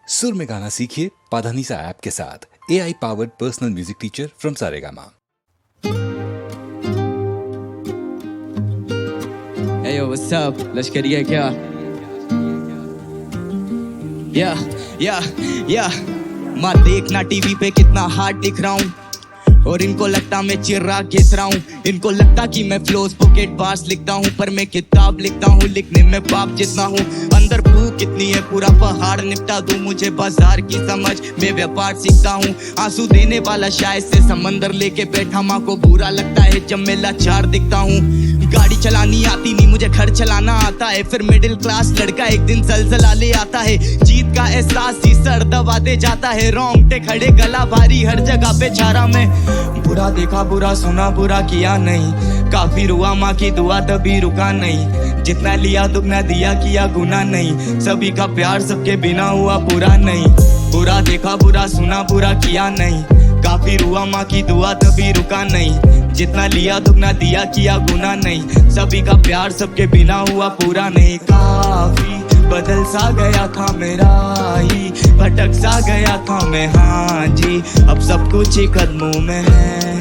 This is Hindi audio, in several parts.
सुर में गाना सीखिए पाधानीसा ऐप के साथ। AI powered personal music teacher from Saregama. Hey yo, what's up? लश्करिया क्या? माँ देखना टीवी पे कितना हार्ड दिख रहा हूँ और इनको लगता मैं चिर्राग घिस रहा हूँ। इनको लगता कि मैं फ्लोज पॉकेट बार्स लिखता हूँ, पर मैं किताब लिखता हूँ, लिखने में बाप जितना हूँ। अंदर भूख कितनी है पूरा पहाड़ निपटा दूँ, मुझे बाजार की समझ मैं व्यापार सीखता हूँ। आंसू देने वाला शायद से समंदर लेके बैठा, माँ को बुरा लगता है जब मैं लाचार दिखता हूँ। गाड़ी चलानी आती नहीं, मुझे घर चलाना आता है। फिर मिडिल क्लास लड़का एक दिन जलजला ले आता है। जीत का एहसास ही सर दबाते जाता है, रोंगटे खड़े गला भारी हर जगह पे छारा में। बुरा देखा बुरा सुना बुरा किया नहीं, काफी रुआ माँ की दुआ तभी रुका नहीं। जितना लिया दुगना दिया किया गुना नहीं, सभी का प्यार सबके बिना हुआ पूरा नहीं। बुरा देखा बुरा सुना बुरा किया नहीं, काफी रुआ माँ की दुआ तभी रुका नहीं। जितना लिया दुगना दिया किया गुना नहीं, सभी का प्यार सबके बिना हुआ पूरा नहीं। काफी बदल सा गया था मेरा ही, भटक सा गया था मैं, हाँ जी अब सब कुछ ही कदमों में है।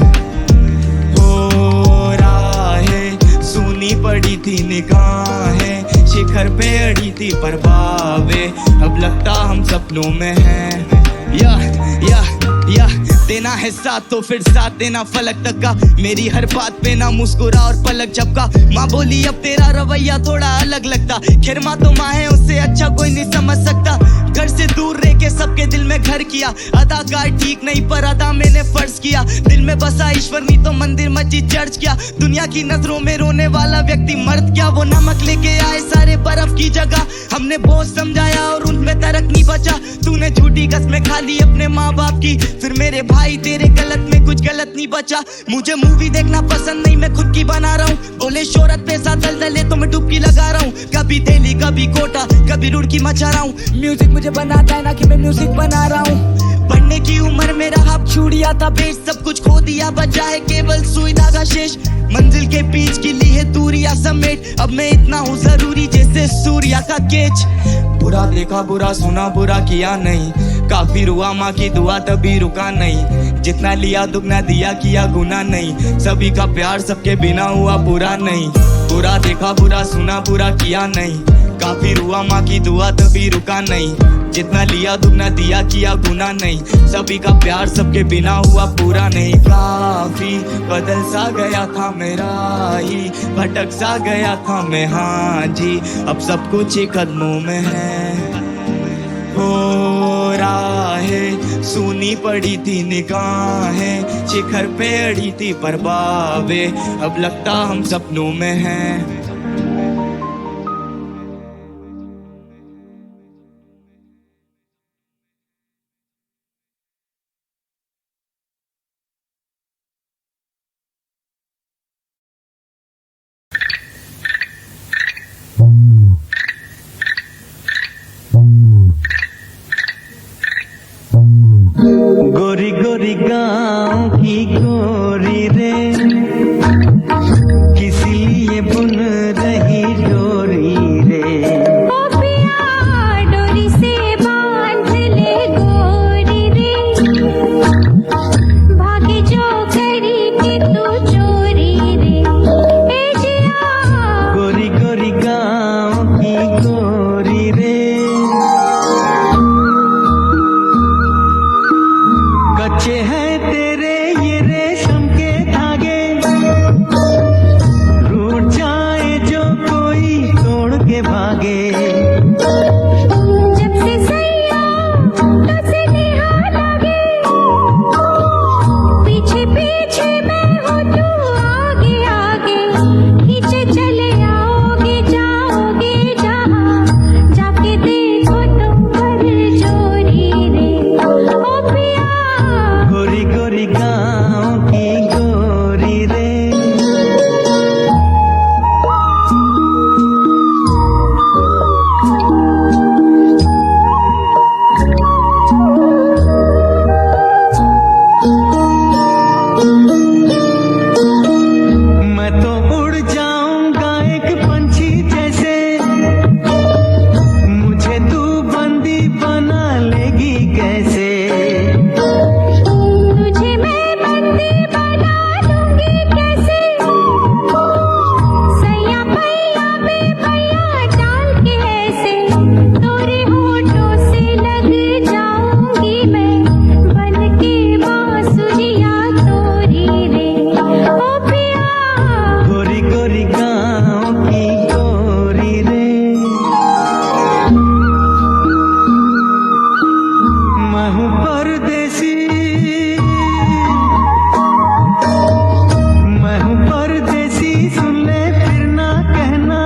हो राहें सुनी पड़ी थी निगाहें, शिखर पे अड़ी थी परवावे, अब लगता हम सपनों में है। या देना है साथ तो फिर साथ देना फलक तक का, मेरी हर बात पे ना मुस्कुरा और पलक झपका। माँ बोली अब तेरा रवैया थोड़ा अलग लगता, खैर माँ तो माँ है उससे अच्छा कोई नहीं समझ सकता। घर से दूर रह के सबके दिल में घर किया, अदाकार ठीक नहीं पर अदा मैंने फर्ज किया। दिल में बसा ईश्वर नहीं तो मंदिर मस्जिद चर्च किया। दुनिया की नजरों में रोने वाला व्यक्ति मर्द क्या, वो नमक लेके आए सारे बर्फ की जगह। हमने बोझ समझाया और उनमें तरक नहीं बचा। तूने झूठी कसमें खा ली अपने माँ बाप की, फिर मेरे भाई तेरे गलत में कुछ गलत नहीं बचा। मुझे मूवी देखना पसंद नहीं, मैं खुद की बना रहा हूँ। बोले शोहरत पैसा दलदले तो मैं डुबकी लगा रहा हूँ। कभी दिल्ली कभी कोटा कभी रुड़की मचा रहा हूँ। म्यूजिक मुझे बनाता है ना कि मैं म्यूजिक बना रहा हूँ। पढ़ने की उम्र में रहा छुड़िया था बेच, सब कुछ खो दिया बचा है केवल सुई धागा शेष। मंजिल के बीच की ली है दूरिया समेट, अब मैं इतना हूँ जरूरी जैसे सूर्या का केच। बुरा देखा बुरा सुना बुरा किया नहीं, काफी रुआ माँ की दुआ तभी रुका नहीं। जितना लिया दुगना दिया किया गुना नहीं, सभी का प्यार सबके बिना हुआ पूरा नहीं। बुरा देखा बुरा सुना बुरा किया नहीं, काफी रुआ माँ की दुआ तभी रुका नहीं। जितना लिया दुगना दिया किया गुना नहीं, सभी का प्यार सबके बिना हुआ पूरा नहीं। काफी बदल सा गया था मेरा ही, भटक सा गया था मैं, हाँ जी अब सब कुछ ही कदमों में है। हो राहें सुनी पड़ी थी निगाहें, शिखर पे अड़ी थी परवावे, अब लगता हम सपनों में हैं। गोरी गोरी गाँव की गोरी रे, किसी लिए बुन रही डोरी रे। ओ पिया डोरी से बांध ले गोरी रे, भागी जो करी के तू चोरी रे। ए जिया गोरी गोरी गाँव की गोरी रे, कच्चे हैं तेरे ये रे कैसे। तुझे मैं बंदी बना दूंगी कैसे, सैया पैया में पैया डाल के ऐसे, तोरे होठों से लग जाऊंगी मैं, बन के बांसुरिया तोरी रे ओ पिया। गोरी गोरी गाँव की गोरी रे, मैं हूँ परदेसी, मैं हूँ परदेसी, सुन ले फिर ना कहना,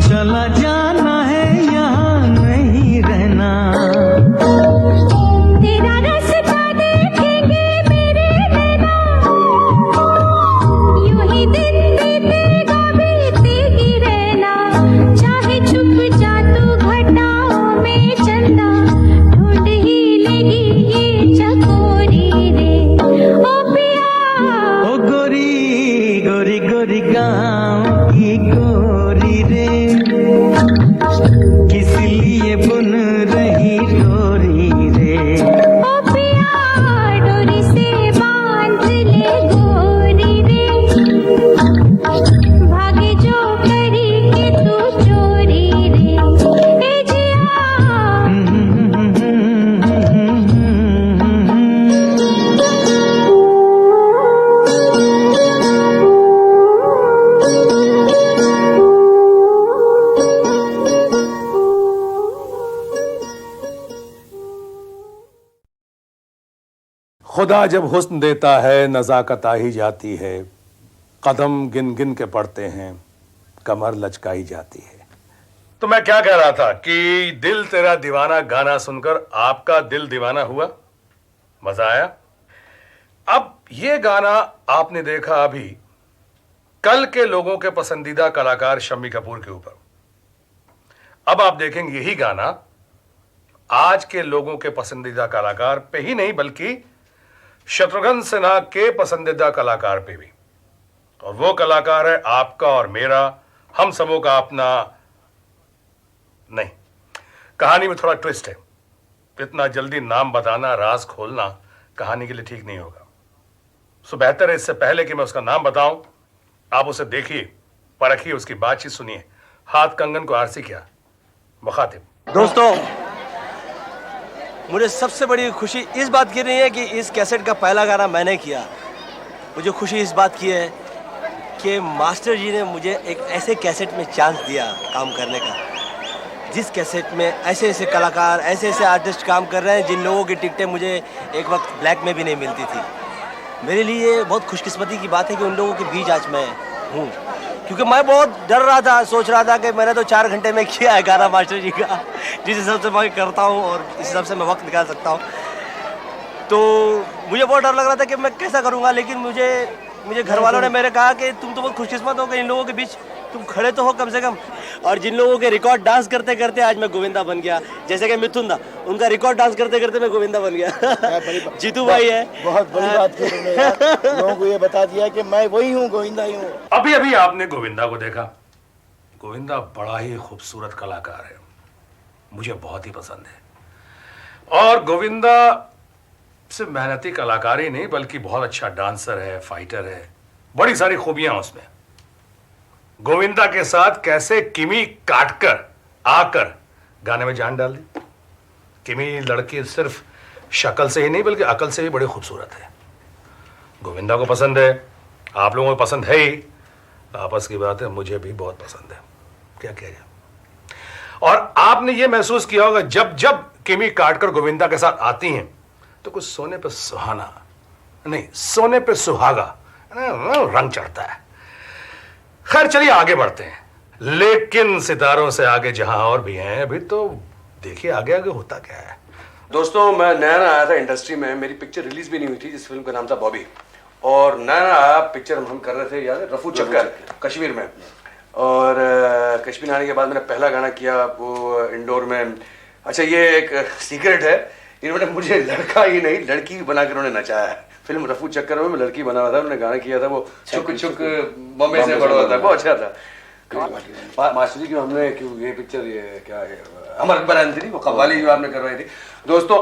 चला जाना है यहाँ नहीं रहना। तेरा रास्ता देखेंगे मेरे नैना, यूं ही दिन बीतेगा बीतेगी रहना, चाहे छुप जा तू घटाओं में चंदा, ढूंढ ही लेगी ये चकोरी रे ओ पिया। ओ गोरी गोरी गोरी गाँव की गोरी रे, किस लिए बुन रही डोरी रे। ओ पिया डोरी से बांध ले गोरी रे, भागे जो करी के तू चोरी रे ए जिया। खुदा जब हुस्न देता है नज़ाकत आ ही जाती है, कदम गिन गिन के पड़ते हैं, कमर लचकाई जाती है। तो मैं क्या कह रहा था कि दिल तेरा दीवाना गाना सुनकर आपका दिल दीवाना हुआ, मजा आया। अब ये गाना आपने देखा अभी कल के लोगों के पसंदीदा कलाकार शम्मी कपूर के ऊपर, अब आप देखेंगे यही गाना आज के लोगों के पसंदीदा कलाकार पे ही नहीं बल्कि शत्रुघ्न सिन्हा के पसंदीदा कलाकार पे भी। और वो कलाकार है आपका और मेरा, हम सबों का अपना। नहीं, कहानी में थोड़ा ट्विस्ट है, इतना जल्दी नाम बताना, राज खोलना कहानी के लिए ठीक नहीं होगा। सो बेहतर है इससे पहले कि मैं उसका नाम बताऊं, आप उसे देखिए, परखिए, उसकी बातचीत सुनिए। हाथ कंगन को आरसी क्या मुखातिब। दोस्तों, मुझे सबसे बड़ी खुशी इस बात की नहीं है कि इस कैसेट का पहला गाना मैंने किया। मुझे खुशी इस बात की है कि मास्टर जी ने मुझे एक ऐसे कैसेट में चांस दिया काम करने का, जिस कैसेट में ऐसे ऐसे कलाकार, ऐसे ऐसे आर्टिस्ट काम कर रहे हैं जिन लोगों की टिकटें मुझे एक वक्त ब्लैक में भी नहीं मिलती थी। मेरे लिए बहुत खुशकिस्मती की बात है कि उन लोगों के बीच आज मैं हूँ, क्योंकि मैं बहुत डर रहा था, सोच रहा था कि मैंने तो 4 घंटे में किया है गाना मास्टर जी का, जिस हिसाब से मैं करता हूँ और इस हिसाब से मैं वक्त निकाल सकता हूँ। तो मुझे बहुत डर लग रहा था कि मैं कैसा करूँगा, लेकिन मुझे घर वालों ने मेरे कहा कि तुम तो बहुत खुशकिस्मत हो कि इन लोगों के बीच तुम खड़े तो हो कम से कम। और जिन लोगों के रिकॉर्ड डांस करते करते आज मैं गोविंदा बन गया, जैसे कि मिथुन दा, उनका रिकॉर्ड डांस करते करते मैं गोविंदा बन गया। जीतू भाई है, बहुत बड़ी बात की तुमने यार, लोगों को ये बता दिया कि मैं वही हूँ, गोविंदा ही हूँ। अभी अभी आपने गोविंदा को देखा। गोविंदा बड़ा ही खूबसूरत कलाकार है, मुझे बहुत ही पसंद है। और गोविंदा सिर्फ मेहनती कलाकार ही नहीं बल्कि बहुत अच्छा डांसर है, फाइटर है, बड़ी सारी खूबियां उसमें। गोविंदा के साथ कैसे किमी काटकर आकर गाने में जान डाल दी। किमी लड़की सिर्फ शक्ल से ही नहीं बल्कि अकल से भी बड़ी खूबसूरत है। गोविंदा को पसंद है, आप लोगों को पसंद है ही, आपस की बात है, मुझे भी बहुत पसंद है। क्या कह रहे। और आपने ये महसूस किया होगा जब जब किमी काटकर गोविंदा के साथ आती हैं तो कुछ सोने पे सुहाना नहीं, सोने पे सुहागा रंग चढ़ता है। खैर चलिए आगे बढ़ते हैं, लेकिन सितारों से आगे जहां और भी हैं, अभी तो देखिए आगे आगे होता क्या है। दोस्तों, मैं नया आया था इंडस्ट्री में, मेरी पिक्चर रिलीज भी नहीं हुई थी, जिस फिल्म का नाम था बॉबी। और नया आया पिक्चर हम कर रहे थे, याद है, रफू चक्कर, कश्मीर में। और कश्मीर आने के बाद मैंने पहला गाना किया वो इंडोर में। अच्छा, ये एक सीक्रेट है, इन्होंने मुझे लड़का ही नहीं लड़की बनाकर उन्होंने नचाया है। फिल्म रफू चक्कर में मैं लड़की बना हुआ था, उन्होंने गाना किया था वो चुक चुक बॉम्बे से बड़ा था, बहुत अच्छा था। मास्टर जी क्यों हमने क्यों ये पिक्चर ये क्या है अमर अकबर एंथनी वो कव्वाली जो आपने करवाई थी दोस्तों,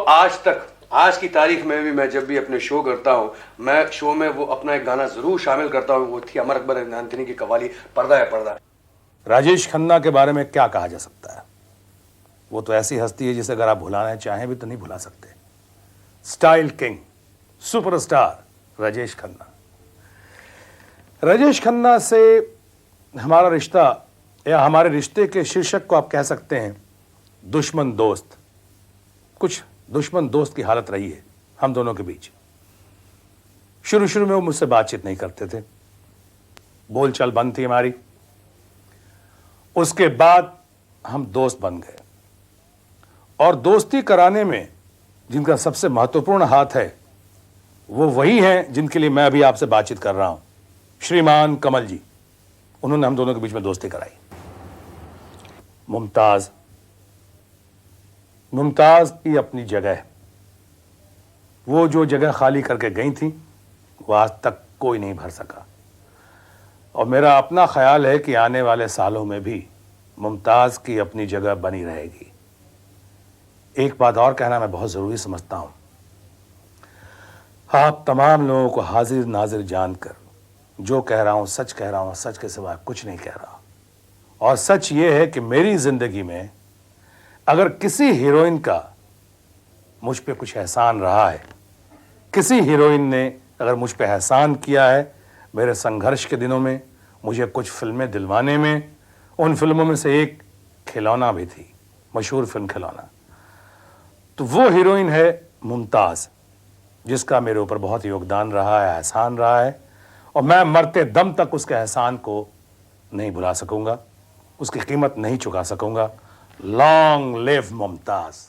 आज की तारीख में भी मैं जब भी अपने शो करता हूँ, मैं शो में वो अपना एक गाना जरूर शामिल करता हूँ। वो थी अमर अकबर एंथनी की कव्वाली पर्दा है पर्दा। राजेश खन्ना के बारे में क्या कहा जा सकता है? वो तो ऐसी हस्ती है जिसे अगर आप भुलाना चाहें भी तो नहीं भुला सकते। Style king, superstar Rajesh Khanna. Rajesh Khanna से हमारा रिश्ता या हमारे रिश्ते के शीर्षक को आप कह सकते हैं दुश्मन दोस्त। कुछ दुश्मन दोस्त की हालत रही है हम दोनों के बीच। शुरू में वो मुझसे बातचीत नहीं करते थे, बोलचाल बंद थी हमारी। उसके बाद हम दोस्त बन गए और दोस्ती कराने में जिनका सबसे महत्वपूर्ण हाथ है वो वही हैं जिनके लिए मैं अभी आपसे बातचीत कर रहा हूं, श्रीमान कमल जी। उन्होंने हम दोनों के बीच में दोस्ती कराई। मुमताज की अपनी जगह है। वो जो जगह खाली करके गई थी वो आज तक कोई नहीं भर सका और मेरा अपना ख्याल है कि आने वाले सालों में भी मुमताज की अपनी जगह बनी रहेगी। एक बात और कहना मैं बहुत जरूरी समझता हूं, आप तमाम लोगों को हाजिर नाजिर जानकर जो कह रहा हूं सच कह रहा हूं, सच के सिवा कुछ नहीं कह रहा। और सच ये है कि मेरी जिंदगी में अगर किसी हीरोइन का मुझ पे कुछ एहसान रहा है, किसी हीरोइन ने अगर मुझ पे एहसान किया है मेरे संघर्ष के दिनों में, मुझे कुछ फिल्में दिलवाने में, उन फिल्मों में से एक खिलौना भी थी, मशहूर फिल्म खिलौना, तो वो हीरोइन है मुमताज, जिसका मेरे ऊपर बहुत योगदान रहा है, एहसान रहा है और मैं मरते दम तक उसके एहसान को नहीं भुला सकूंगा, उसकी कीमत नहीं चुका सकूंगा। Long live Mumtaz.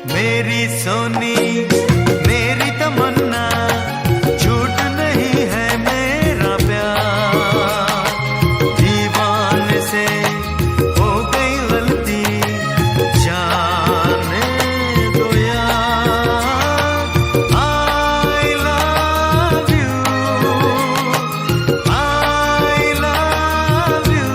मेरी सोनी मेरी तमन्ना झूठ नहीं है मेरा प्यार, दीवाने से हो गई गलती जाने दो यार। I love you, I love you।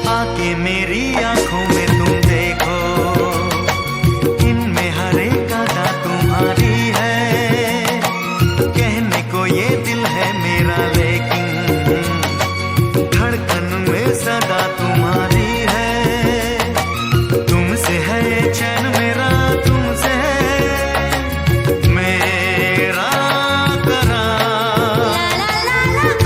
आके मेरी आंखों में तुम देखो, इनमें हर एक अदा तुम्हारी है। कहने को ये दिल है मेरा लेकिन धड़कन में सदा तुम्हारी है। तुमसे है ये चैन मेरा, तुमसे है मेरा करार। I love you।